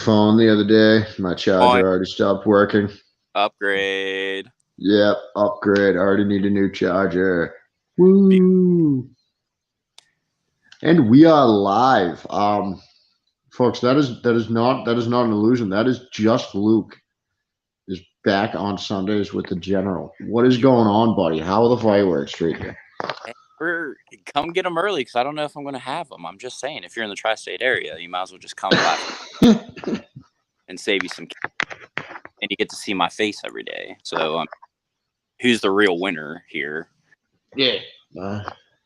phone the other day. My charger already stopped working. Upgrade. Yep, upgrade. I already need a new charger. Woo! And we are live. Folks, that is not an illusion. That is just Luke is back on Sundays with the General. What is going on, buddy? How are the fireworks treating you? Come get them early because I don't know if I'm going to have them. I'm just saying, if you're in the tri-state area, you might as well just come by and save you some. And you get to see my face every day. So, who's the real winner here? Yeah.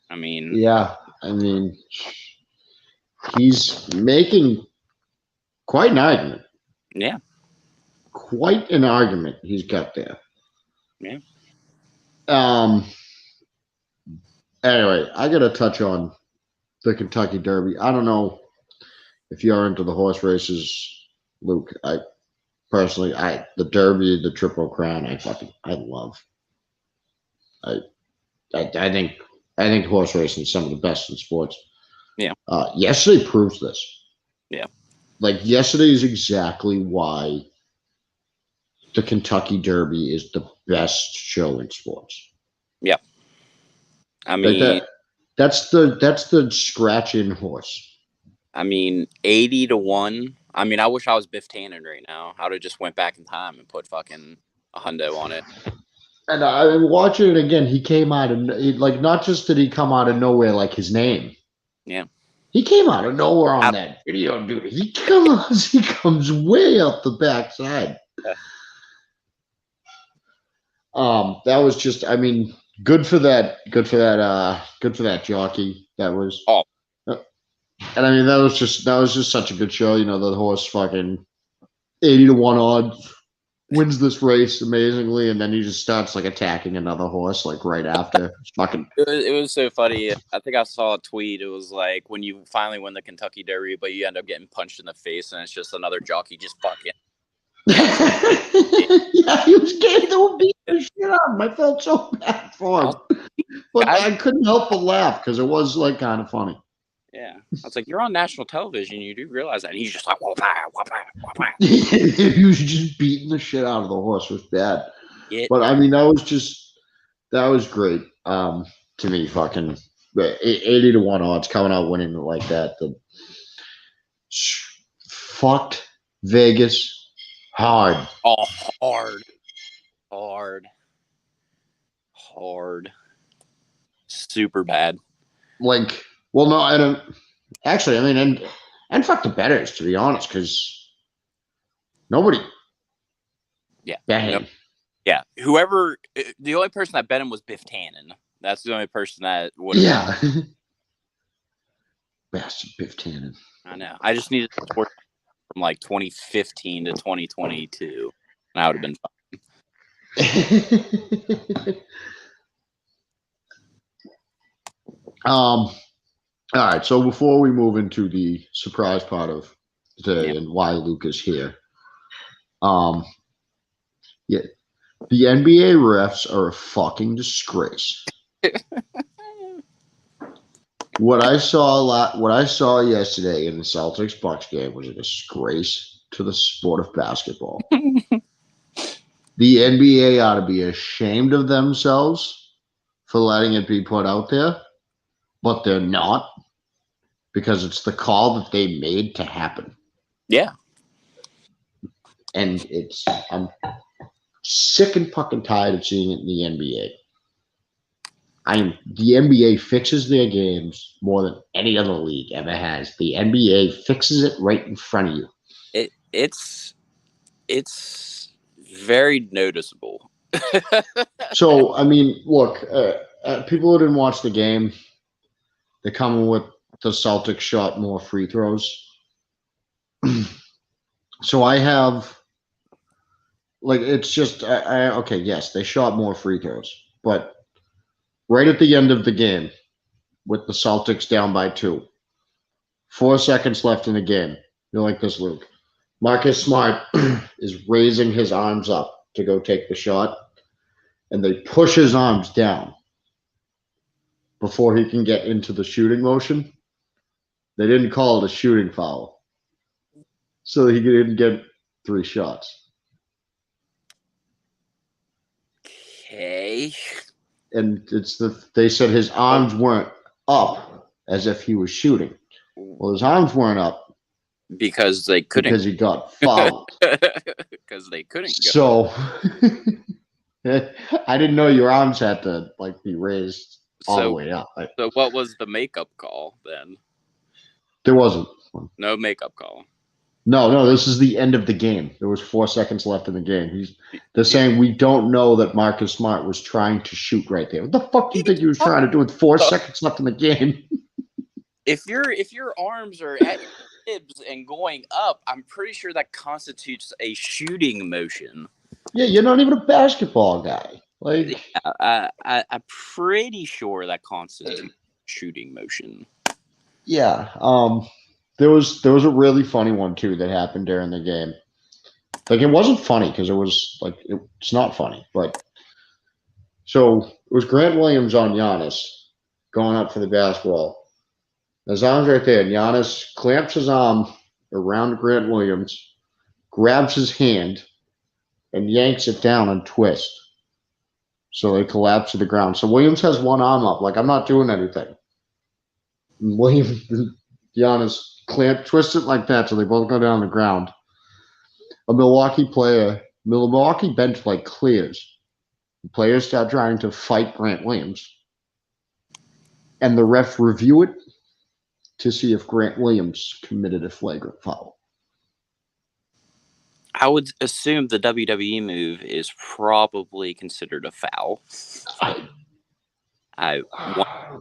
I mean, he's making quite an argument. Yeah. Quite an argument he's got there. Yeah. Anyway, I got to touch on the Kentucky Derby. I don't know if you're into the horse races, Luke. The Derby, the Triple Crown, I love. I think horse racing is some of the best in sports. Yeah. Yesterday proves this. Yeah. Like yesterday is exactly why the Kentucky Derby is the best show in sports. Yeah. I mean, like that's the scratch-in horse. I mean, 80-1. I mean, I wish I was Biff Tannen right now. I would have just went back in time and put fucking a hundo on it. And I'm watching it again. He came out and not just did he come out of nowhere like his name. Yeah. He came out of nowhere on that video, dude. He comes way up the backside. Yeah. That was just, I mean, good for that jockey. That was. Oh. And I mean, that was just such a good show. You know, the horse fucking 80-1 odds wins this race amazingly, and then he just starts attacking another horse right after. It was so funny. I think I saw a tweet. It was like when you finally win the Kentucky Derby, but you end up getting punched in the face, and it's just another jockey just fucking. Yeah, he was getting to beat the shit out of him. I felt so bad for him, but I couldn't help but laugh because it was kind of funny. Yeah, I was like, "You're on national television. You do realize that?" And he's just like, "Whoop, whoop, whoop." He was just beating the shit out of the horse. It was bad. But I mean, that was great. To me, fucking 80-1 odds coming out winning like that. The fucked Vegas hard. Oh, hard, super bad. Well, no, I don't. Actually, I mean, and fuck the bettors, to be honest, because nobody. Yeah. Bet him. Yeah. The only person that bet him was Biff Tannen. That's the only person that would have. Yeah. Bastard Biff Tannen. I know. I just needed to work from 2015 to 2022, and I would have been fine. All right, so before we move into the surprise part of today and why Luke is here, the NBA refs are a fucking disgrace. What I saw yesterday in the Celtics Bucks game was a disgrace to the sport of basketball. The NBA ought to be ashamed of themselves for letting it be put out there, but they're not. Because it's the call that they made to happen. Yeah. And I'm sick and fucking tired of seeing it in the NBA. The NBA fixes their games more than any other league ever has. The NBA fixes it right in front of you. It's very noticeable. So, I mean, look, people who didn't watch the game, they're coming with the Celtics shot more free throws. So I have, it's just, okay, yes, they shot more free throws. But right at the end of the game, with the Celtics down by 2, 4 seconds left in the game, you're like this, Luke. Marcus Smart is raising his arms up to go take the shot, and they push his arms down before he can get into the shooting motion. They didn't call it a shooting foul. so he didn't get 3 shots. Okay. And they said his arms weren't up as if he was shooting. Well, his arms weren't up because they couldn't. Because he got fouled. Because they couldn't go. So I didn't know your arms had to be raised all the way up. So what was the makeup call then? There wasn't one. No makeup call. No, this is the end of the game. There was 4 seconds left in the game. They're saying we don't know that Marcus Smart was trying to shoot right there. What the fuck do you think he was trying to do with 4 seconds left in the game? If your arms are at your ribs and going up, I'm pretty sure that constitutes a shooting motion. Yeah, you're not even a basketball guy. I'm pretty sure that constitutes shooting motion. Yeah. There was a really funny one too that happened during the game. It wasn't funny because it was it's not funny, but so it was Grant Williams on Giannis going up for the basketball. His arm's right there, and Giannis clamps his arm around Grant Williams, grabs his hand, and yanks it down and twists. So they collapse to the ground. So Williams has one arm up, I'm not doing anything. And Giannis twists it like that, so they both go down on the ground. A Milwaukee bench clears. The players start trying to fight Grant Williams, and the refs review it to see if Grant Williams committed a flagrant foul. I would assume the WWE move is probably considered a foul.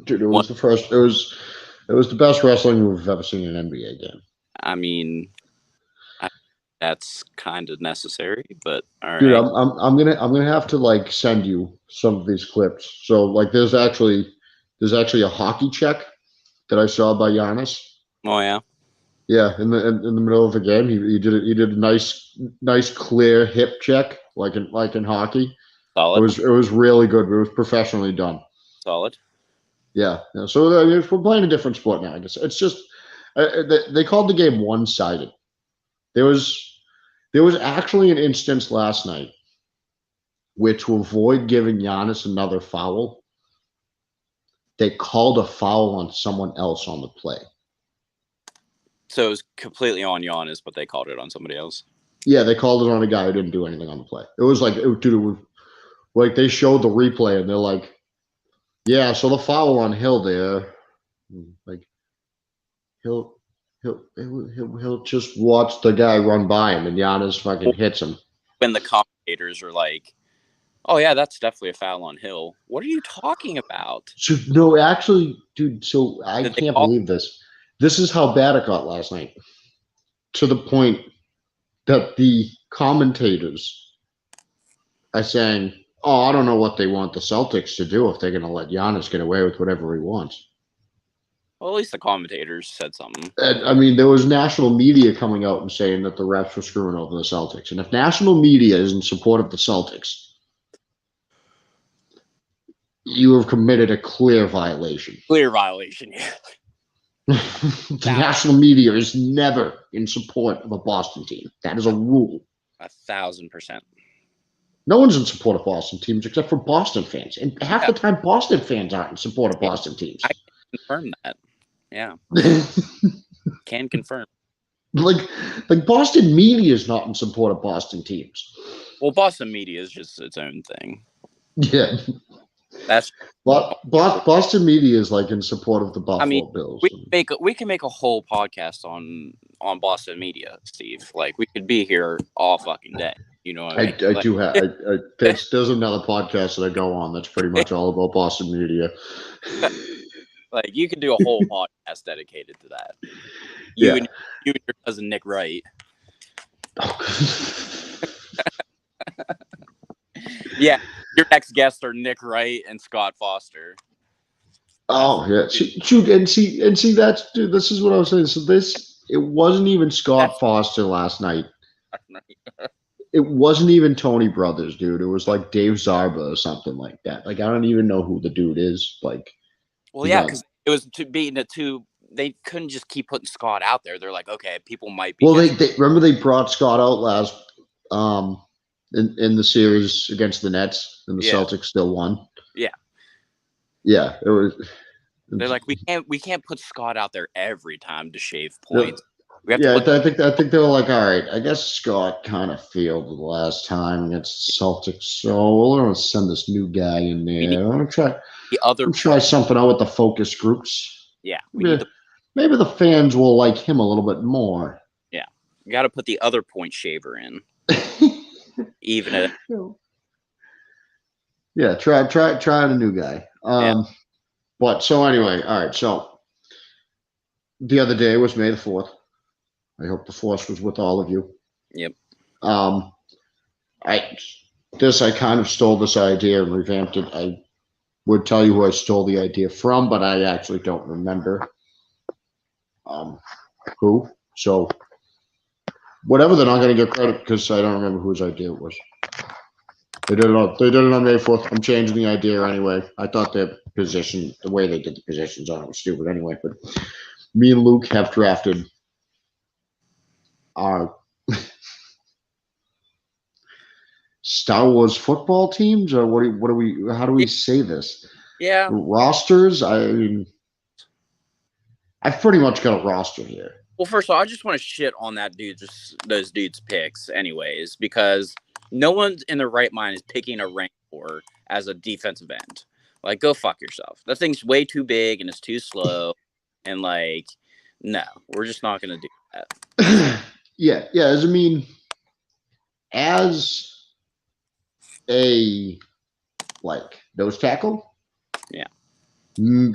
Dude, it was the first. It was the best wrestling move I've ever seen in an NBA game. I mean, that's kind of necessary, but all right. Dude, I'm gonna have to send you some of these clips. So there's actually a hockey check that I saw by Giannis. Oh yeah. Yeah, in the middle of the game, he did a nice clear hip check like in hockey. Solid. It was really good. It was professionally done. Solid. Yeah. So we're playing a different sport now. I guess it's just they called the game one-sided. There was actually an instance last night where, to avoid giving Giannis another foul, they called a foul on someone else on the play. So it was completely on Giannis, but they called it on somebody else. Yeah, they called it on a guy who didn't do anything on the play. It was they showed the replay and they're like, yeah, so the foul on Hill there, he'll just watch the guy run by him and Giannis fucking hits him. When the commentators are like, oh yeah, that's definitely a foul on Hill. What are you talking about? So, no, actually, dude, so I can't believe this. This is how bad it got last night. To the point that the commentators are saying, oh, I don't know what they want the Celtics to do if they're going to let Giannis get away with whatever he wants. Well, at least the commentators said something. And, I mean, there was national media coming out and saying that the refs were screwing over the Celtics. And if national media is in support of the Celtics, you have committed a clear violation. Clear violation, yeah. The national media is never in support of a Boston team. That is a rule. 1,000%. No one's in support of Boston teams except for Boston fans. And half the time, Boston fans aren't in support of Boston teams. I can confirm that. Yeah. Can confirm. Boston media is not in support of Boston teams. Well, Boston media is just its own thing. Yeah. That's Boston media is in support of the Buffalo Bills. We can make a whole podcast on Boston media, Steve. We could be here all fucking day. You know what I mean? I do have. There's another podcast that I go on that's pretty much all about Boston media. You could do a whole podcast dedicated to that. You and your cousin Nick Wright. Yeah, your next guests are Nick Wright and Scott Foster. Oh yeah, shoot, and see that's, dude. This is what I was saying. So it wasn't even Scott Foster last night. It wasn't even Tony Brothers, dude. It was Dave Zarba or something like that. I don't even know who the dude is. Well, yeah, because it was beating a two they couldn't just keep putting Scott out there. They're like, okay, people might be. Well, they remember they brought Scott out last in the series against the Nets, and the Celtics still won. Yeah. Yeah, it was. They're like, we can't put Scott out there every time to shave points. I think they were like, all right, I guess Scott kind of failed the last time against the Celtics, so we're gonna send this new guy in there. I'm gonna try something out with the focus groups. Yeah, maybe the fans will like him a little bit more. Yeah, you got to put the other point shaver in, even at. Yeah, try a new guy. But so anyway, all right. So the other day was May the 4th. I hope the force was with all of you. Yep. I kind of stole this idea and revamped it. I would tell you who I stole the idea from, but I actually don't remember who. So whatever, they're not going to get credit because I don't remember whose idea it was. They did it on May 4th. I'm changing the idea anyway. I thought the way they did the positions on it was stupid anyway. But me and Luke have drafted our Star Wars football teams, or how do we say this? Yeah. Rosters? I mean, I've pretty much got a roster here. Well, first of all, I just want to shit on those dudes' picks anyways, because no one in their right mind is picking a Rancor as a defensive end. Like, go fuck yourself. That thing's way too big and it's too slow. And, like, no, we're just not going to do that. Yeah. As a, like, nose tackle? Yeah.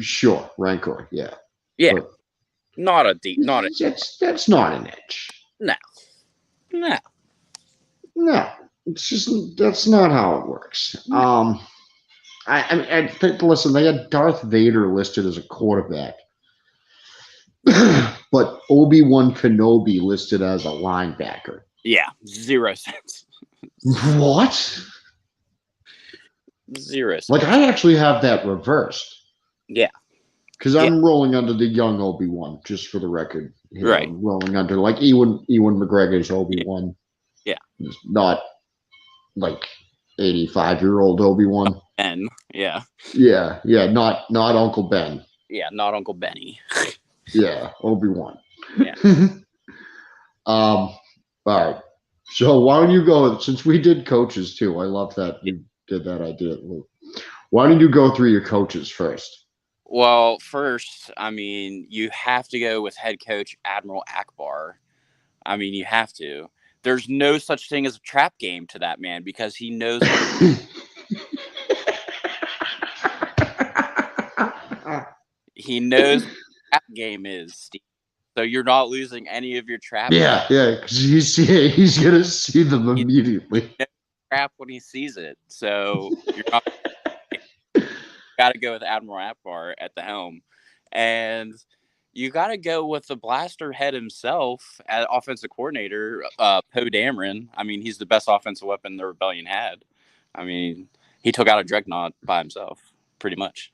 Sure, Rancor, yeah. Yeah. But that's not an edge. No. It's just, that's not how it works. I think, listen, they had Darth Vader listed as a quarterback, but Obi-Wan Kenobi listed as a linebacker. Yeah, 0 cents. What? 0 cents. Like, I actually have that reversed. Yeah. Because I'm rolling under the young Obi-Wan, just for the record. Right. I'm rolling under, like, Ewan McGregor's Obi-Wan. Yeah. It's not, like, 85-year-old Obi-Wan. Ben, yeah. Yeah, not Uncle Ben. Yeah, not Uncle Benny. Yeah, Obi-Wan. Yeah. All right. So why don't you go, since we did coaches too, I love that you did that idea, Luke. Why don't you go through your coaches first? Well, first, I mean, you have to go with head coach Admiral Akbar. I mean, you have to. There's no such thing as a trap game to that man because he knows he knows what the trap game is, Steve. So you're not losing any of your trap. Yeah, because he's gonna see them immediately. Trap when he sees it. So you're not. Got to go with Admiral Akbar at the helm, and you got to go with the blaster head himself as offensive coordinator, Poe Dameron. I mean, he's the best offensive weapon the Rebellion had. I mean, he took out a Dreadnought by himself, pretty much.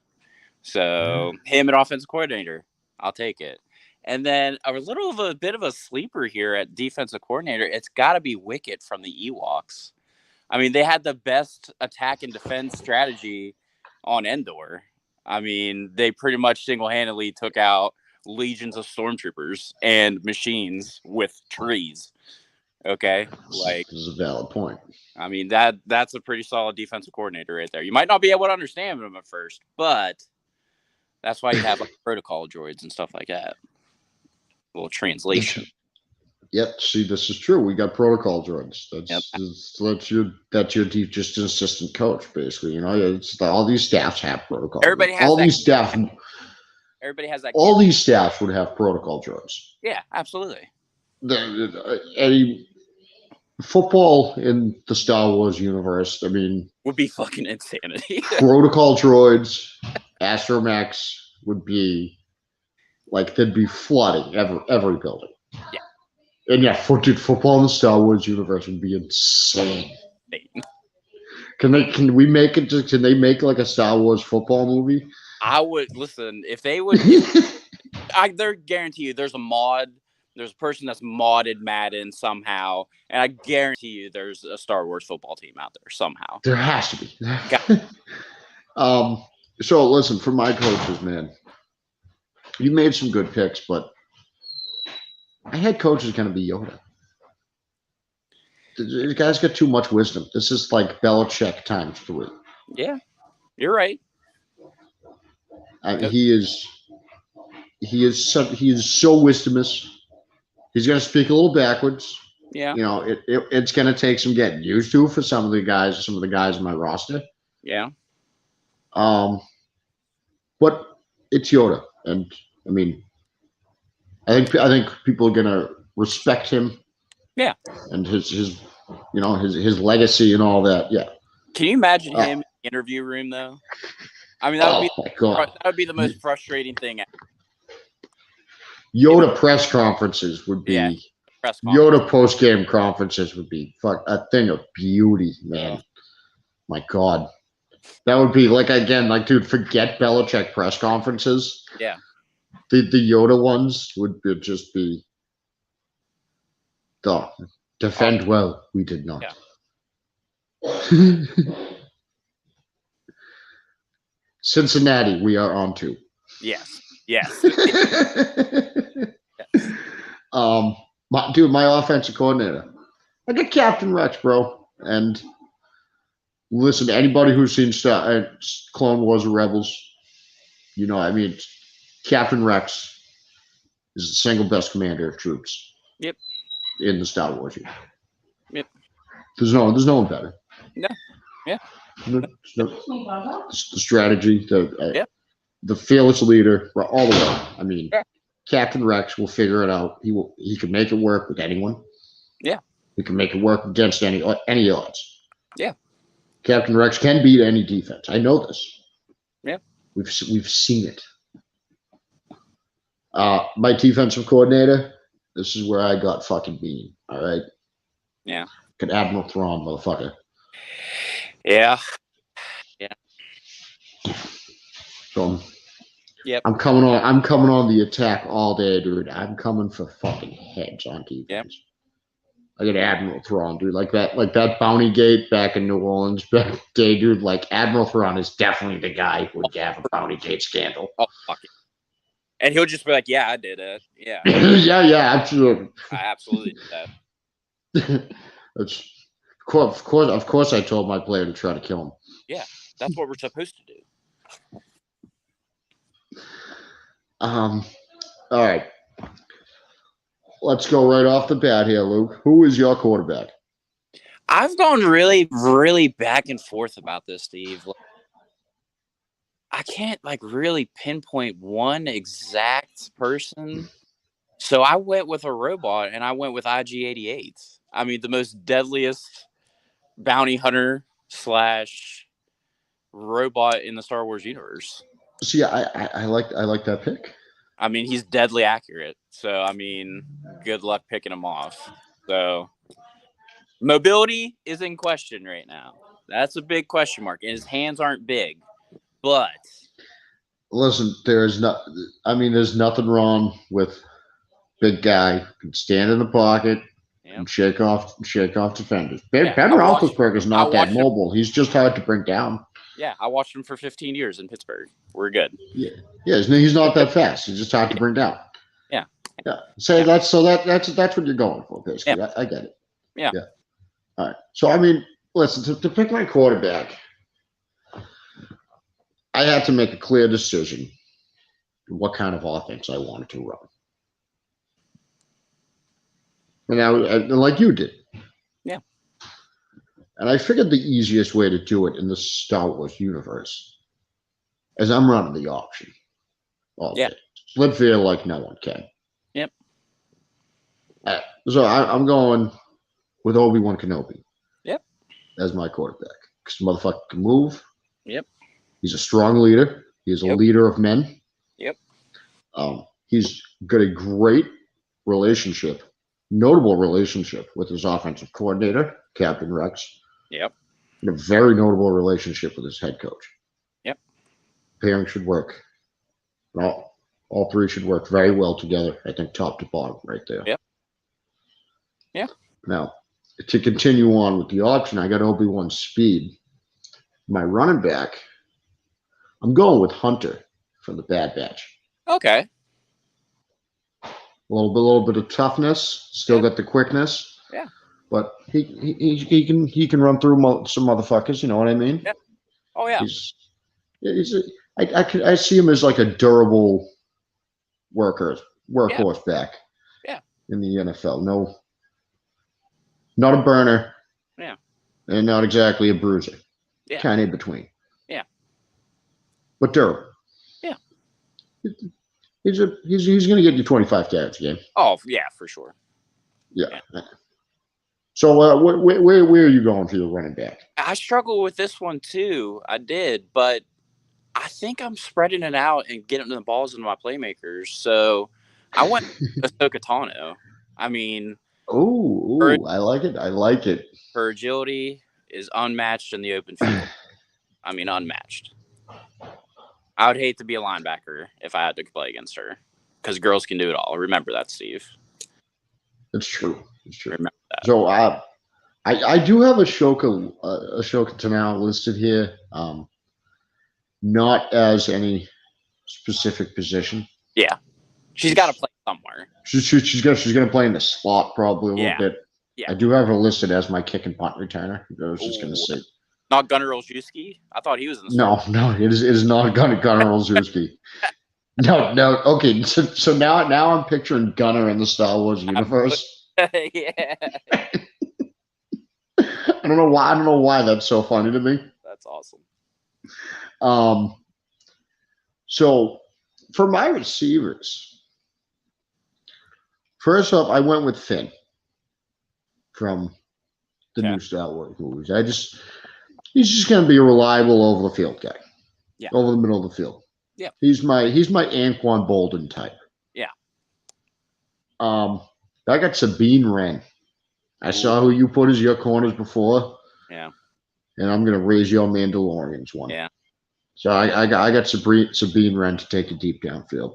So him at offensive coordinator, I'll take it. And then a bit of a sleeper here at defensive coordinator. It's got to be Wicket from the Ewoks. I mean, they had the best attack and defense strategy on Endor. I mean, they pretty much single-handedly took out legions of stormtroopers and machines with trees. Okay, like, this is a valid point. I mean, that's a pretty solid defensive coordinator right there. You might not be able to understand them at first, but that's why you have like protocol droids and stuff like that. A little translation. Yep. See, this is true. We got protocol droids. That's your just an assistant coach, basically. You know, it's all these staffs have protocol. Everybody has Everybody has that. All these staffs would have protocol droids. Yeah, absolutely. Any football in the Star Wars universe, I mean, would be fucking insanity. Protocol droids, astromechs would be like they'd be flooding every building. Yeah. And yeah, football in the Star Wars universe would be insane. Can they make it? Can they make like a Star Wars football movie? I would listen if they would. They're guarantee you there's a mod. There's a person that's modded Madden somehow, and I guarantee you there's a Star Wars football team out there somehow. There has to be. So listen, for my coaches, man, you made some good picks, but my head coach is going to be Yoda. The guy's got too much wisdom. This is like Belichick times 3. Yeah, you're right. He is so wisdomous. He's going to speak a little backwards. Yeah. You know, it's going to take some getting used to for some of the guys in my roster. Yeah. But it's Yoda, and I mean, I think people are going to respect him. Yeah. And his legacy and all that. Yeah. Can you imagine him in the interview room though? I mean, that would be the most frustrating thing. Yoda press conferences would be Yoda post game conferences would be a thing of beauty, man. Yeah. My God, that would be dude, forget Belichick press conferences. Yeah, the Yoda ones would just be defend well. We did not. Yeah. Cincinnati, we are on to. Yes. Yes. My offensive coordinator. I got Captain Rex, bro. And listen, anybody who's seen Clone Wars or Rebels, Captain Rex is the single best commander of troops. Yep. In the Star Wars universe. Yep. There's no one better. No. Yeah. The strategy, the fearless leader, all the way. I mean, Captain Rex will figure it out. He can make it work with anyone. Yeah. He can make it work against any odds. Yeah. Captain Rex can beat any defense. I know this. Yeah. We've seen it. My defensive coordinator, this is where I got fucking bean. All right. Yeah. Good Admiral Thrawn, motherfucker. Yeah. Yeah. So yep. I'm coming on the attack all day, dude. I'm coming for fucking heads on defense. Yep. I get Admiral Thrawn, dude. Like that bounty gate back in New Orleans back in the day, dude. Like Admiral Thrawn is definitely the guy who would have a bounty gate scandal. Oh, fuck it. And he'll just be like, "Yeah, I did it. Yeah, yeah, absolutely. I absolutely did that." Of course, I told my player to try to kill him. Yeah, that's what we're supposed to do. All right. Let's go right off the bat here, Luke. Who is your quarterback? I've gone really, really back and forth about this, Steve. I can't really pinpoint one exact person. So I went with a robot, and I went with IG-88. I mean, the most deadliest bounty hunter / robot in the Star Wars universe. See, I like that pick. I mean, he's deadly accurate. So, I mean, good luck picking him off. So, mobility is in question right now. That's a big question mark. And his hands aren't big. But listen, there's nothing wrong with big guy who can stand in the pocket and shake off defenders. Ben Roethlisberger is not that mobile. He's just hard to bring down. Yeah, I watched him for 15 years in Pittsburgh. We're good. Yeah, he's not that fast. He's just hard to bring down. Yeah. That's what you're going for, basically. Yeah. I get it. Yeah. All right. So I mean, listen, to pick my quarterback, I had to make a clear decision what kind of offense I wanted to run. And like you did. Yeah. And I figured the easiest way to do it in the Star Wars universe is I'm running the option all day. Split field like no one can. Yep. So I'm going with Obi-Wan Kenobi. Yep. As my quarterback. Because the motherfucker can move. Yep. He's a strong leader. He's a leader of men. Yep. He's got a great relationship, notable relationship with his offensive coordinator, Captain Rex. Yep. And a very notable relationship with his head coach. Yep. Pairing should work. Well, All three should work very well together. I think top to bottom right there. Yep. Yeah. Now, to continue on with the option, I got Obi-Wan Speed. My running back, I'm going with Hunter from the Bad Batch. Okay. A little bit of toughness, still got the quickness. Yeah. But he can run through some motherfuckers. You know what I mean? Yeah. Oh yeah. I see him as like a durable workhorse back. Yeah. In the NFL, no, not a burner. Yeah. And not exactly a bruiser. Yeah. Kind of in between. Yeah. But durable. Yeah. He's going to get you 25 carries a game. Oh yeah, for sure. Yeah. So where are you going for your running back? I struggle with this one too. I did, but I think I'm spreading it out and getting the balls into my playmakers. So I went Ahsoka Tano. I mean, I like it. I like it. Her agility is unmatched in the open field. I mean, unmatched. I would hate to be a linebacker if I had to play against her, because girls can do it all. Remember that, Steve. It's true. It's true. Remember that. So I do have Ashoka Tano listed here. Not as any specific position. Yeah, she's got to play somewhere. She's going to play in the slot probably a little bit. Yeah. I do have her listed as my kick and punt returner. I was just going to say. Not Gunnar Olszewski? I thought he was in the slot. No, it is not Gunnar Olszewski. No. Okay, so now I'm picturing Gunnar in the Star Wars universe. Yeah. I don't know why that's so funny to me. That's awesome. So for my receivers, first up, I went with Finn from the new Star Wars movies. He's just going to be a reliable over the field guy. Yeah. Over the middle of the field. Yeah. He's my Anquan Bolden type. Yeah. I got Sabine Wren. I saw who you put as your corners before. Yeah. And I'm going to raise your Mandalorians one. Yeah. So I got Sabine Wren to take a deep downfield.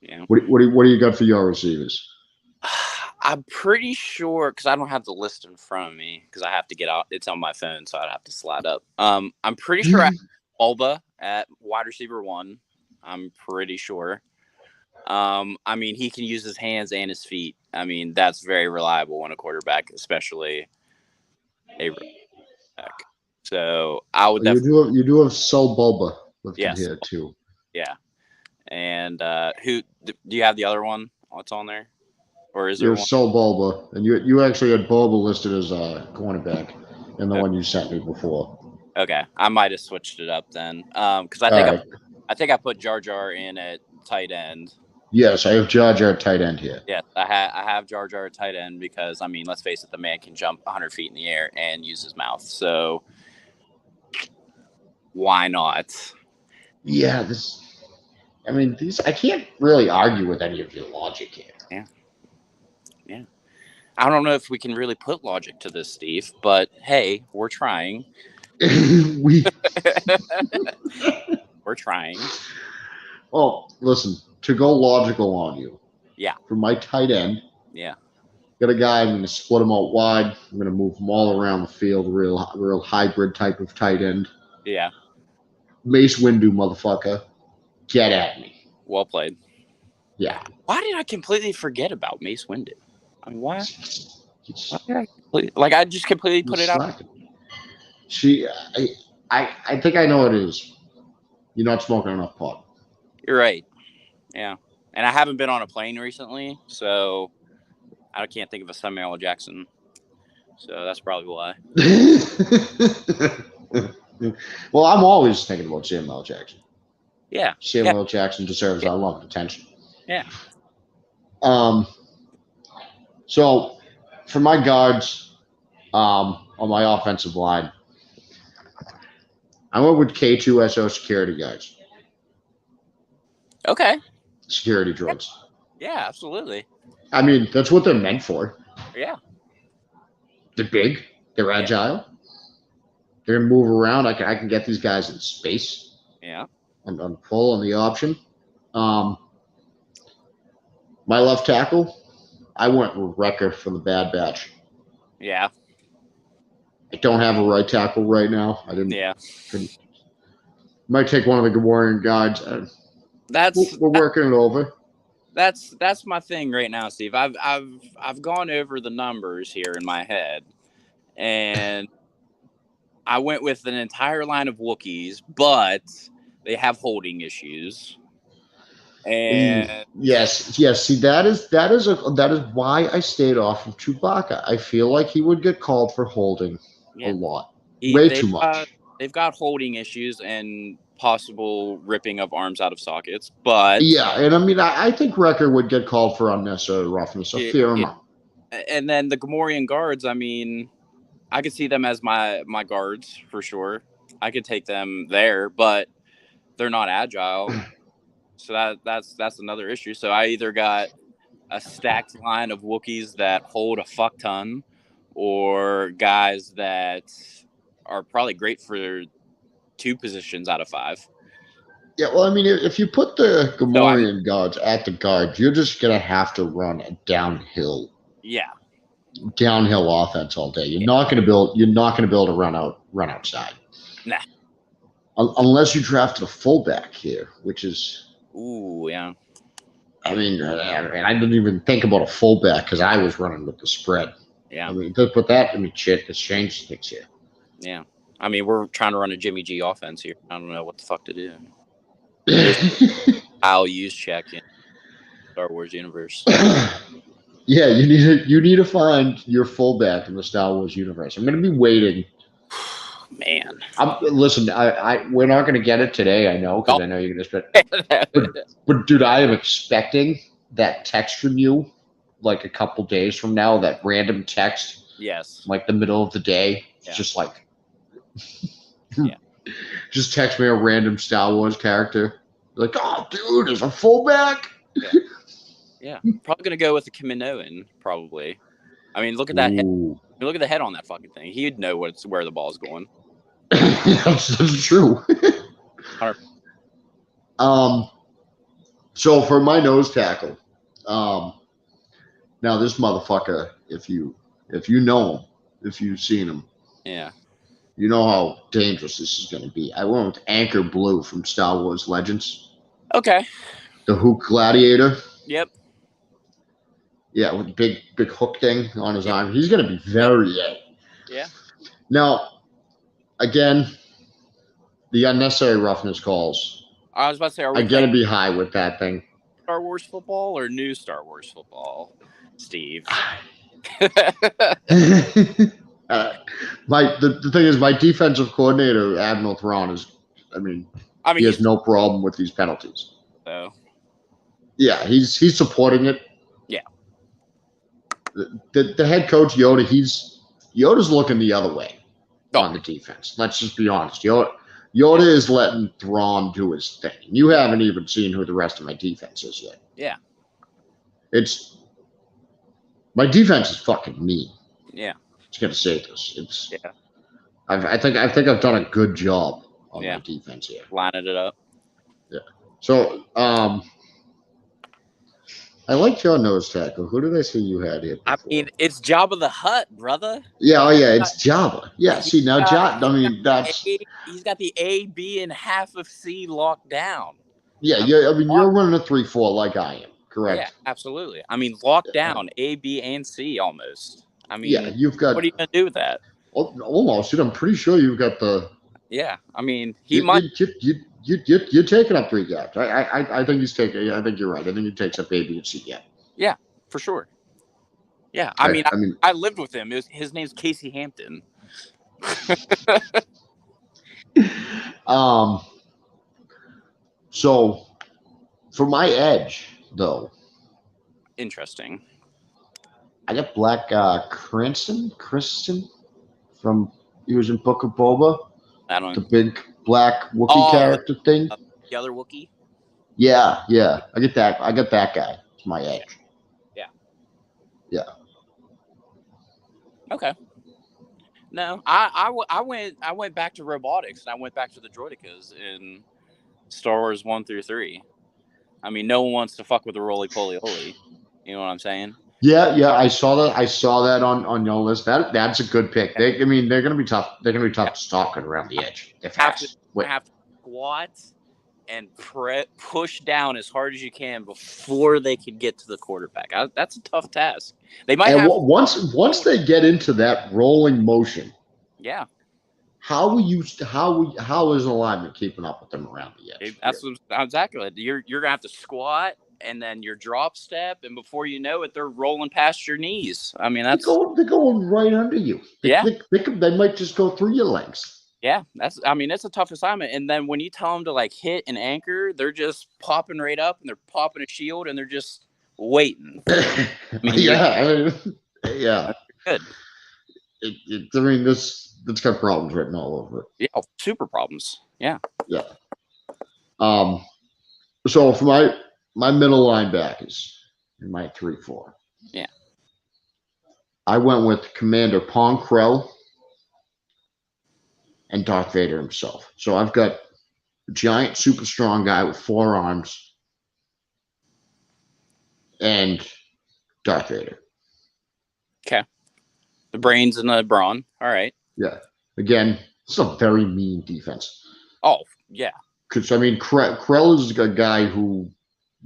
Yeah. What do you got for your receivers? I'm pretty sure, because I don't have the list in front of me, because I have to get out. It's on my phone, so I'd have to slide up. I'm pretty sure I have Alba at wide receiver 1. I'm pretty sure. I mean, he can use his hands and his feet. I mean, that's very reliable in a quarterback, especially a quarterback. So I would definitely. You do have Sol Bulba listed here too. Yeah. And who do you have the other one? What's on there? Or is there one? Sol Bulba, and you actually had Bulba listed as a cornerback in the one you sent me before. Okay, I might have switched it up then, because I think I put Jar Jar in at tight end. Yes, I have Jar Jar tight end here. Yeah, I have Jar Jar tight end because, I mean, let's face it, the man can jump 100 feet in the air and use his mouth. So why not? Yeah, I can't really argue with any of your logic here. Yeah. I don't know if we can really put logic to this, Steve, but hey, we're trying. We're trying. Well, listen, to go logical on you. Yeah. For my tight end. Yeah. Got a guy, I'm going to split him out wide. I'm going to move them all around the field, real hybrid type of tight end. Yeah. Mace Windu, motherfucker. Get at me. Well played. Yeah. Why did I completely forget about Mace Windu? I mean, why did I just completely put it out? I think I know what it is. You're not smoking enough pot. You're right. Yeah. And I haven't been on a plane recently, so I can't think of a Samuel L. Jackson. So that's probably why. Well, I'm always thinking about Samuel L. Jackson. Yeah. Samuel L. Jackson deserves our love and attention. Yeah. So for my guards on my offensive line, I went with K2SO security guards. Okay. Security droids. Yeah, absolutely. I mean, that's what they're meant for. Yeah. They're big. They're agile. They're going to move around. I can get these guys in space. Yeah. I'm full on the option. My left tackle, I went with Wrecker for the Bad Batch. Yeah. I don't have a right tackle right now. I didn't. Yeah. Might take one of the Gamorrean guides. We're working it over. That's my thing right now, Steve. I've gone over the numbers here in my head, and I went with an entire line of Wookiees, but they have holding issues. And yes. See, that is why I stayed off of Chewbacca. I feel like he would get called for holding a lot, way too much. They've got holding issues and possible ripping of arms out of sockets, but yeah, and I mean, I think Wrecker would get called for unnecessary roughness a fair amount. And then the Gamorrean guards, I mean, I could see them as my guards for sure. I could take them there, but they're not agile. So that's another issue. So I either got a stacked line of Wookiees that hold a fuck ton, or guys that are probably great for 2 positions out of 5. Yeah, well, I mean, if you put the Gamorrean guards at the guards, you're just gonna have to run a downhill offense all day. You're not gonna build a run outside. Nah. Unless you drafted a fullback here, which is. Ooh, yeah. I mean, I didn't even think about a fullback because I was running with the spread. Yeah. I mean, with that, shit, it's changed things here. Yeah. I mean, we're trying to run a Jimmy G offense here. I don't know what the fuck to do. I'll use check in Star Wars universe. Yeah, you need to find your fullback in the Star Wars universe. I'm going to be waiting. Man, listen, we're not going to get it today. I know because I know you're going to. But dude, I am expecting that text from you, like a couple days from now. That random text. Yes. Like the middle of the day. It's just like. Yeah. Just text me a random Star Wars character. Like, oh, dude, there's a fullback. Yeah. Yeah, probably gonna go with the Kaminoan. Probably. I mean, look at that head. Look at the head on that fucking thing. He'd know where the ball's going. That's true. So for my nose tackle, now this motherfucker, if you know him, if you've seen him, yeah, you know how dangerous this is going to be. I went with Anchor Blue from Star Wars Legends. Okay. The Hook Gladiator. Yep. Yeah, with the big hook thing on his arm. He's going to be very Yeah. Now, again, the unnecessary roughness calls. I was about to say, are we going to be high with that thing. Star Wars football or new Star Wars football, Steve? The thing is, my defensive coordinator, Admiral Thrawn, he has no problem with these penalties. So, yeah, he's supporting it. Yeah. The head coach Yoda, Yoda's looking the other way on the defense. Let's just be honest. Yoda is letting Thrawn do his thing. You haven't even seen who the rest of my defense is yet. Yeah. My defense is fucking mean. Yeah. Just gonna say this. I think I've done a good job on my defense here. Lining it up. Yeah. So I like your nose tackle. Who did I see you had here before? I mean, it's Jabba the Hutt, brother. Yeah, it's Jabba. Yeah, see now Jabba. I mean, he's got the A, B, and half of C locked down. Yeah. I mean, you're running a 3-4 like I am. Correct. Yeah, absolutely. I mean, locked down A, B, and C almost. I mean, yeah, you've got. What are you gonna do with that? Almost, dude. I'm pretty sure you've got the. Yeah, I mean, he might. You're taking up 3 gaps. I think he's taking. I think you're right. I think he takes up A, B, and C. Yeah. Yeah, for sure. Yeah, I mean, I lived with him. His name's Casey Hampton. So, for my edge, though. Interesting. I got Black Kristen from he was in Book of Boba. The big black Wookiee character thing. The other Wookiee? Yeah. I get that guy. It's my edge. Yeah. Okay. No, I went back to robotics and I went back to the droidicas, and Star Wars 1 through 3. I mean, no one wants to fuck with a roly poly oly. You know what I'm saying? Yeah, I saw that. I saw that on your list. That's a good pick. They're going to be tough. They're going to be tough to stalk around the edge. They're fast. Have to squat and push down as hard as you can before they can get to the quarterback. That's a tough task. They might have once they get into that rolling motion. Yeah. How is an alignment keeping up with them around the edge? That's exactly. You're gonna have to squat and then your drop step, and before you know it, they're rolling past your knees. I mean, they're going right under you. They might just go through your legs. Yeah, it's a tough assignment. And then when you tell them to like hit and anchor, they're just popping right up and they're popping a shield and they're just waiting. Yeah. Good. It's got problems written all over it. Yeah, super problems. Yeah. Yeah. So for my middle linebackers in my 3-4. Yeah. I went with Commander Pong Krell and Darth Vader himself. So I've got a giant, super strong guy with 4 arms and Darth Vader. Okay. The brains and the brawn. All right. Yeah. Again, it's a very mean defense. Oh, yeah. Because, Krell is a guy who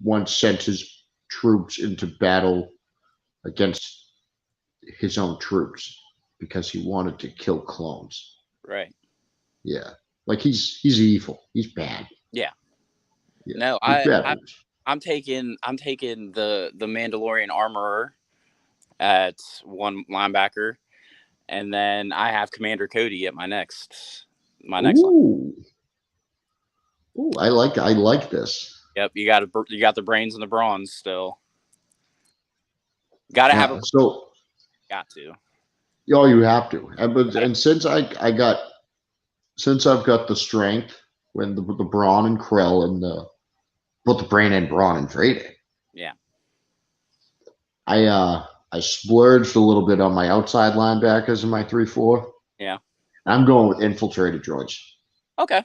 once sent his troops into battle against his own troops because he wanted to kill clones. Right. Yeah. Like, he's evil. He's bad. Yeah. No, I'm taking the Mandalorian armorer at one linebacker, and then I have Commander Cody at my next line. Ooh, I like this. Yep, you got the brains and the bronze still. Got to have it. So got to. Oh, you have to. And since I've got the strength when the brawn and Krell and the brain and brawn and Vader. Yeah. I splurged a little bit on my outside linebackers in my 3-4. Yeah. I'm going with infiltrated droids. Okay.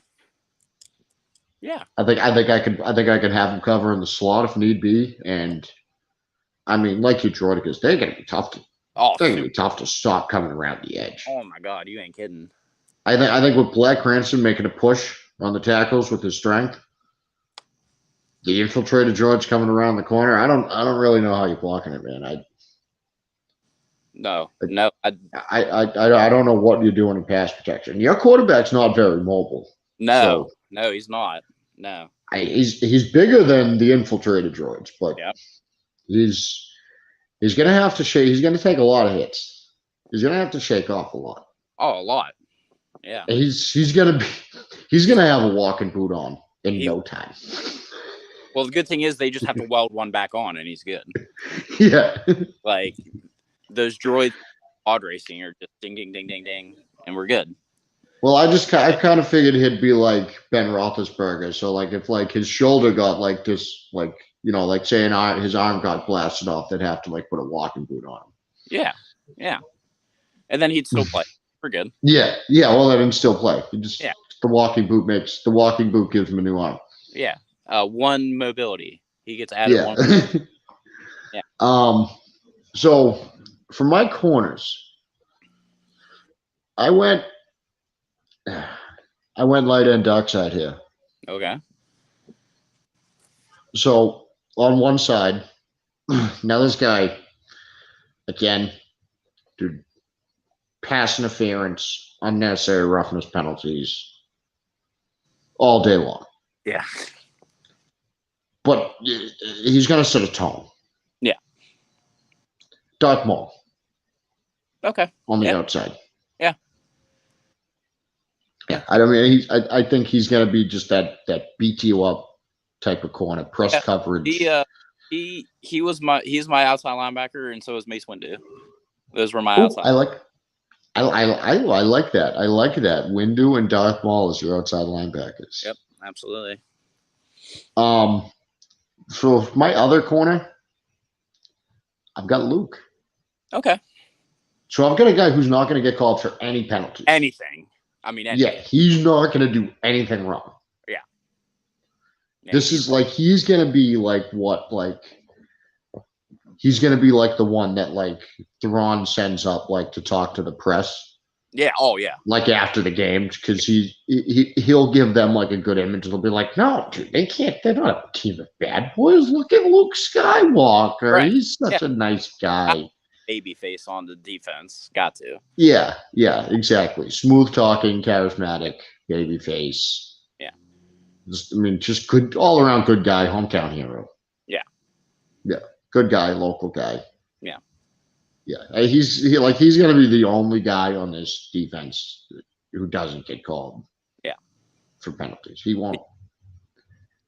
Yeah. I think I could have them cover in the slot if need be, and I mean, like you, droidicas, they're gonna be tough to stop coming around the edge. Oh my God, you ain't kidding. I think with Black Cranston making a push on the tackles with his strength, the infiltrated droids coming around the corner. I don't really know how you're blocking it, man. I don't know what you're doing in pass protection. Your quarterback's not very mobile. No, he's not. No. He's bigger than the infiltrated droids, but he's gonna have to shake. He's gonna take a lot of hits. He's gonna have to shake off a lot. Oh, a lot. Yeah. He's gonna have a walking boot on in no time. Well, the good thing is they just have to weld one back on, and he's good. Yeah. Like those droids, pod racing are just ding, ding, ding, ding, ding, and we're good. Well, I kind of figured he'd be like Ben Roethlisberger. So, like, if like his shoulder got like this, like, you know, like saying his arm got blasted off, they'd have to like put a walking boot on him. Yeah, yeah, and then he'd still play. We're good. Yeah. Well, let him still play. The walking boot gives him a new arm. Yeah. One mobility. He gets added one. Yeah. So for my corners, I went light end dark side here. Okay. So on one side, now this guy, again, dude, pass interference, unnecessary roughness penalties, all day long. Yeah. But he's going to set a tone. Yeah. Darth Maul. Okay. On the outside. Yeah. Yeah. I think he's going to be just that beat you up type of corner, press coverage. He's my outside linebacker, and so is Mace Windu. Those were my outside. I like that. I like that. Windu and Darth Maul as your outside linebackers. Yep, absolutely. For my other corner, I've got Luke. Okay. So I've got a guy who's not going to get called for any penalties. Anything. I mean, anything. Yeah, he's not going to do anything wrong. Yeah. Yeah, This is like he's gonna be like what like he's gonna be like the one that like Thrawn sends up like to talk to the press yeah. Oh yeah. like after the game because he'll give them like a good image. They'll be like, no, dude, they can't. They're not a team of bad boys. Look at Luke Skywalker. Right. He's such a nice guy. Baby face on the defense. Got to. Yeah, exactly. Smooth talking, charismatic, baby face. Yeah. Just good, all around good guy, hometown hero. Yeah. Yeah, good guy, local guy. Yeah. Yeah, he's gonna be the only guy on this defense who doesn't get called. Yeah. For penalties, he won't.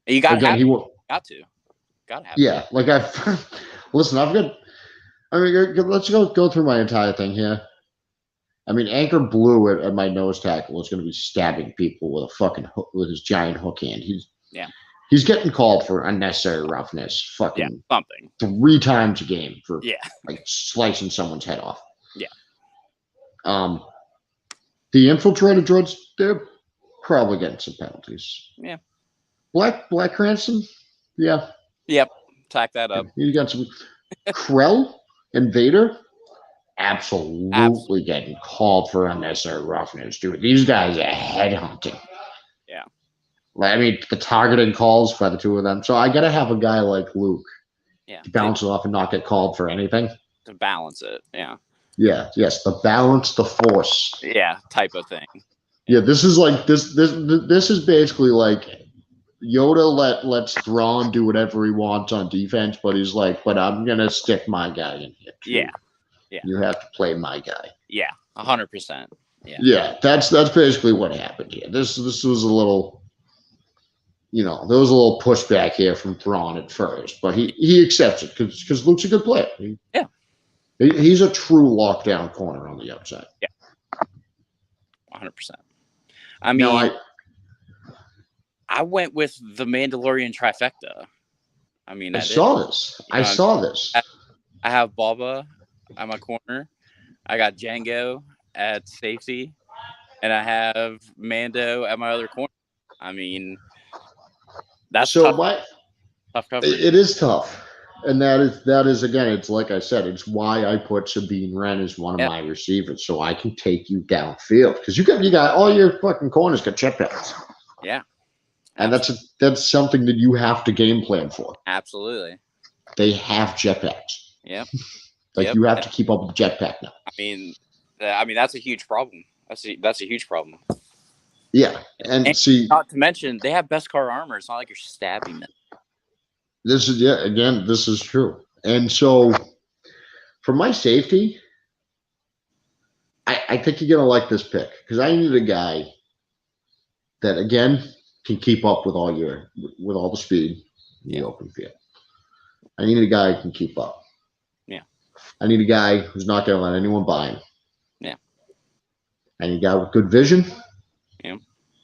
You got Again, he won't. Got to. Got to have. Yeah, like listen. I've got. I mean, let's go through my entire thing here. I mean, Anchor Blue at my nose tackle is going to be stabbing people with a fucking hook, with his giant hook hand. He's getting called for unnecessary roughness. Fucking something 3 times a game for Yeah. like slicing someone's head off. Yeah. The infiltrated droids, they're probably getting some penalties. Yeah. Black Cranston, yeah. Yep. Tack that up. You got some Krell and Vader. Absolutely getting called for unnecessary roughness, dude. These guys are headhunting. Yeah. Like, I mean, the targeting calls by the two of them. So I got to have a guy like Luke to bounce it off and not get called for anything. To balance it, yeah. Yeah, yes, the balance, the force. Yeah, type of thing. Yeah, this is like this is basically like Yoda lets Thrawn do whatever he wants on defense, but he's like, but I'm gonna stick my guy in here too. Yeah. Yeah. You have to play my guy. Yeah, 100%. Yeah. Yeah, that's basically what happened here. This was a little, there was a little pushback here from Thrawn at first, but he accepts it because Luke's a good player. He's a true lockdown corner on the outside. Yeah. 100%. I mean, now, I went with the Mandalorian trifecta. I mean, I saw this. I have Boba at my corner. I got Django at safety, and I have Mando at my other corner. I mean, that's so tough coverage. It is tough, and that is again. It's like I said. It's why I put Sabine Wren as one of my receivers, so I can take you downfield because you got all your fucking corners got jetpacks. Yeah. And that's something that you have to game plan for. Absolutely. They have jetpacks. Yep. You have to keep up with the jetpack now. I mean that's a huge problem. That's a huge problem. Yeah, and see, not to mention they have Beskar armor. It's not like you're stabbing them. This is true. And so, for my safety, I think you're gonna like this pick because I need a guy that again can keep up with all the speed in the open field. I need a guy who can keep up. Yeah. I need a guy who's not going to let anyone by him. Yeah. I need a guy with good vision. Yeah.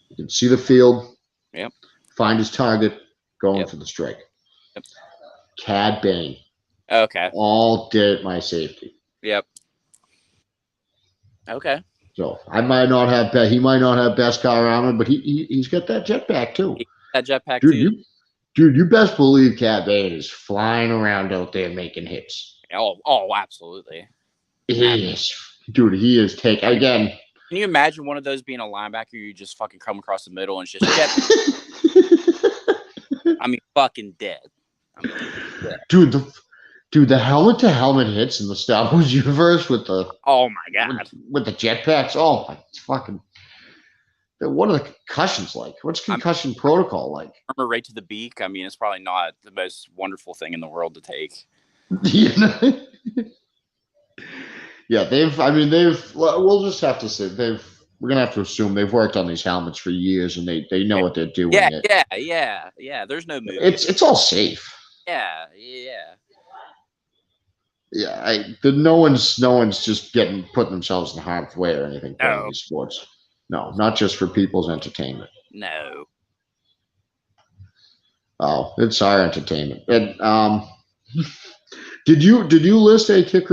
He can see the field. Yep. Find his target, going for the strike. Yep. Cad Bane. Okay. All day at my safety. Yep. Okay. So he might not have Beskar armor, but he's got that jetpack too. That jetpack too. You best believe Cad Bane is flying around out there making hits. Oh, absolutely. He is taking again. Can you imagine one of those being a linebacker? You just fucking come across the middle and it's just jetpack. I mean, fucking dead. Dude, the helmet to helmet hits in the Star Wars universe with the oh my god with the jetpacks. Oh my fucking! What are the concussions like? What's concussion protocol like? Armor right to the beak. I mean, it's probably not the most wonderful thing in the world to take. Yeah, we'll just have to say we're gonna have to assume they've worked on these helmets for years and they know what they're doing. Yeah. There's no movie. It's all safe. Yeah. Yeah, no one's just putting themselves in harm's way or anything playing these sports. No, not just for people's entertainment. No. Oh, it's our entertainment. And did you list a kick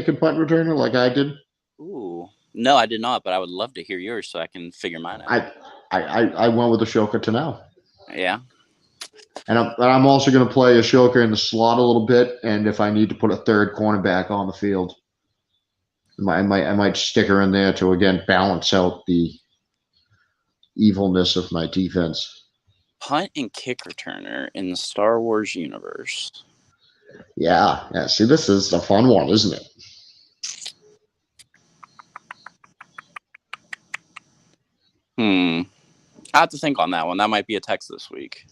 and punt returner like I did? Ooh, no, I did not. But I would love to hear yours so I can figure mine out. I went with Ashoka Tano. Yeah. And I'm also going to play Ashoka in the slot a little bit, and if I need to put a third cornerback on the field, I might stick her in there to again balance out the evilness of my defense. Punt and kick returner in the Star Wars universe. Yeah. See, this is a fun one, isn't it? I have to think on that one. That might be a text this week.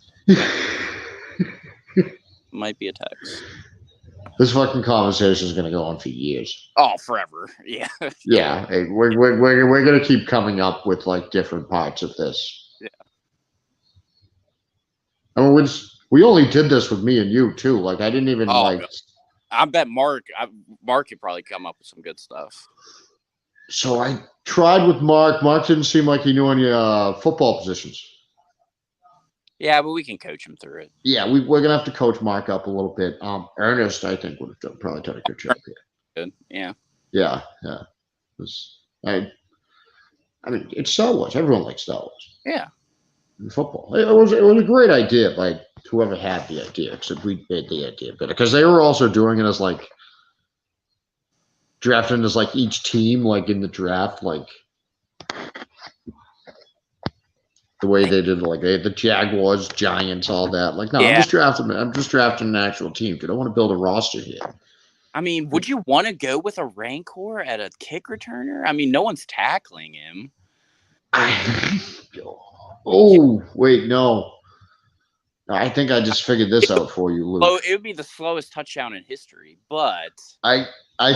Might be a text. This fucking conversation is going to go on for years. Oh, forever. Yeah. Yeah. Hey, we're going to keep coming up with like different parts of this. Yeah. I mean, we only did this with me and you too. Like I didn't even like. God. I bet Mark could probably come up with some good stuff. So I tried with Mark. Mark didn't seem like he knew any football positions. Yeah, but we can coach him through it. Yeah, we're gonna have to coach Mark up a little bit. Ernest, I think, would have probably done a good job here. Good. Yeah. Yeah. I mean, it's Star Wars. Everyone likes Star Wars. Yeah. In football, it was a great idea by whoever had the idea, except we made the idea better because they were also doing it as like drafting as like each team like in the draft like. The way they did, like they had the Jaguars, Giants, all that. Like, no, yeah. I'm just drafting an actual team. Dude, I want to build a roster here. I mean, would you want to go with a Rancor at a kick returner? I mean, no one's tackling him. Oh, wait, no. I think I just figured this out for you, Luke. Oh, it would be the slowest touchdown in history, but I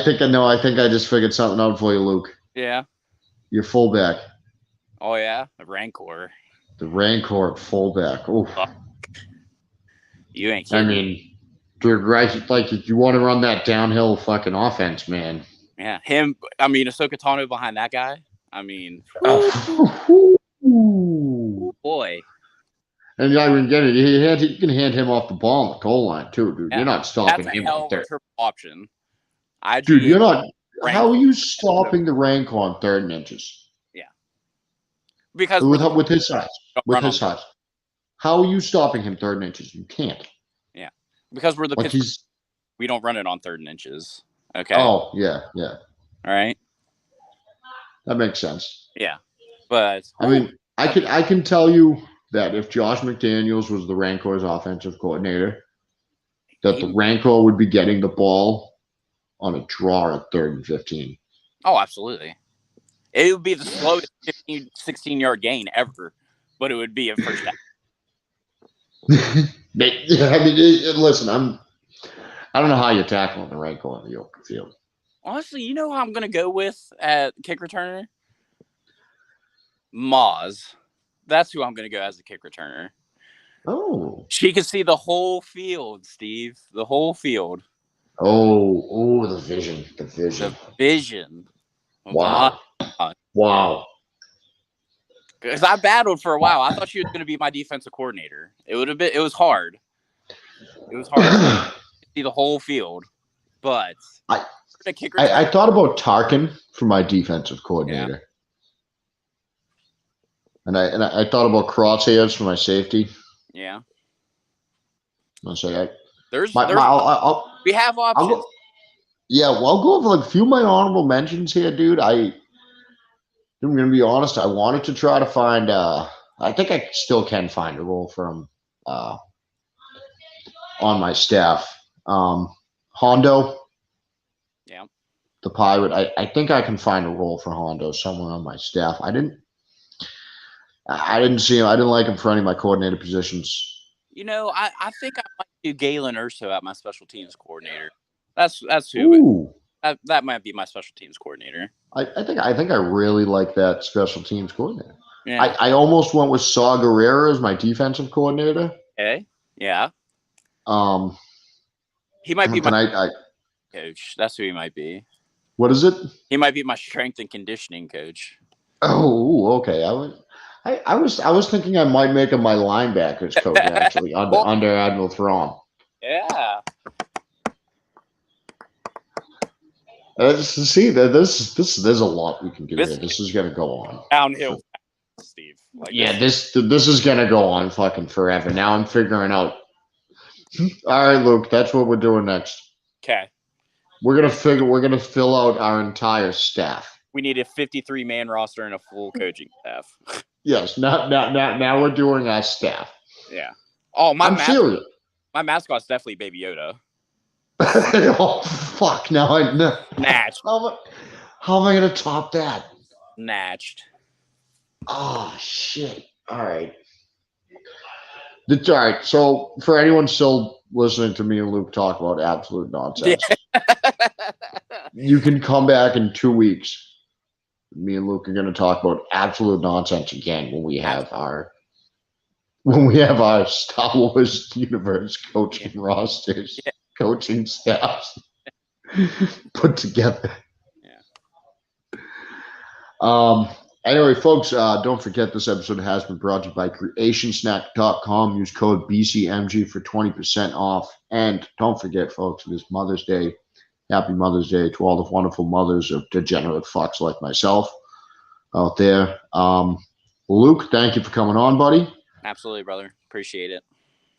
think I know. I think I just figured something out for you, Luke. Yeah. Your fullback. Oh yeah, the Rancor. The Rancor at fullback. Oh, you ain't kidding. I mean, dude, right? Like, if you want to run that downhill fucking offense, man. Yeah, him. I mean, Ahsoka Tano behind that guy. I mean, boy. And I mean, get it. You can hand him off the ball on the goal line too, dude. Yeah, you're not stopping him out there. Option. Dude, you're not. How are you stopping the Rancor on 3rd and inches? Yeah, because with his size. With his size. How are you stopping him 3rd and inches? You can't. Yeah. Because we're the like we don't run it on 3rd and inches. Okay. Oh, yeah. All right. That makes sense. Yeah. But I mean, I can tell you that if Josh McDaniels was the Rancor's offensive coordinator, that the Rancor would be getting the ball on a draw at 3rd and 15. Oh, absolutely. It would be the slowest 15, 16-yard gain ever, but it would be a first down. Yeah, I mean, listen, I don't know how you're tackling the Rancor on the open field. Honestly, you know who I'm going to go with at kick returner? Maz. That's who I'm going to go as a kick returner. Oh. She can see the whole field, Steve. The whole field. Oh, the vision. The vision. Wow. Wow. Because I battled for a while. I thought she was going to be my defensive coordinator. It was hard. It was hard to see the whole field. But I thought about Tarkin for my defensive coordinator. Yeah. And I thought about Crosshairs for my safety. Yeah. I'll say we have options. I'll go over like a few of my honorable mentions here, dude. I'm going to be honest. I wanted to try to find. I think I still can find a role for him on my staff. Hondo. Yeah. The pirate. I think I can find a role for Hondo somewhere on my staff. I didn't see him. I didn't like him for any of my coordinator positions. You know, I think I might do Galen Urso at my special teams coordinator. That's who. That might be my special teams coordinator. I think I really like that special teams coordinator. Yeah. I almost went with Saw Gerrera as my defensive coordinator. Okay. Yeah. He might be my coach. That's who he might be. What is it? He might be my strength and conditioning coach. Oh, okay. I was thinking I might make him my linebackers coach actually under Admiral Thrawn. Yeah. See, there's a lot we can do here. This is going to go on. Downhill. Steve. Like, Yeah, this is gonna go on fucking forever. Now I'm figuring out. All right, Luke, that's what we're doing next. Okay. We're gonna fill out our entire staff. We need a 53-man roster and a full coaching staff. Yes, now we're doing our staff. Yeah. Oh, I'm serious. My mascot's definitely Baby Yoda. Oh fuck! Now I know. Snatched. How am I gonna top that? Snatched. Oh shit! All right. All right. So for anyone still listening to me and Luke talk about absolute nonsense, you can come back in 2 weeks. Me and Luke are going to talk about absolute nonsense again when we have our Star Wars universe coaching rosters, coaching staffs put together. Yeah. Anyway, folks, don't forget this episode has been brought to you by creationsnack.com. Use code BCMG for 20% off. And don't forget, folks, it is Mother's Day. Happy Mother's Day to all the wonderful mothers of degenerate fucks like myself out there. Luke, thank you for coming on, buddy. Absolutely, brother. Appreciate it.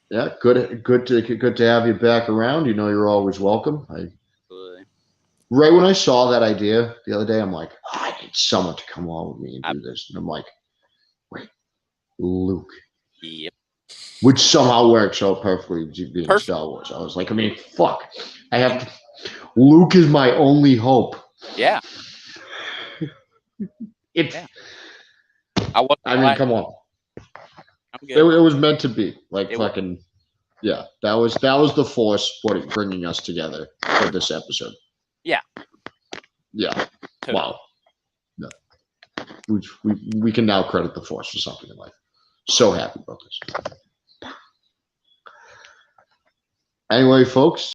Yeah, good to have you back around. You know you're always welcome. Absolutely. Right when I saw that idea the other day, I'm like, oh, I need someone to come on with me and do this. And I'm like, wait, Luke. Yep. Which somehow works out perfectly being Star Wars. I was like, I mean, fuck. Luke is my only hope. Yeah. I mean, come on. I'm good. It was meant to be. Like, It fucking, yeah. That was the force bringing us together for this episode. Yeah. Yeah. Totally. Wow. No. We can now credit the force for something in life. So happy about this. Anyway, folks.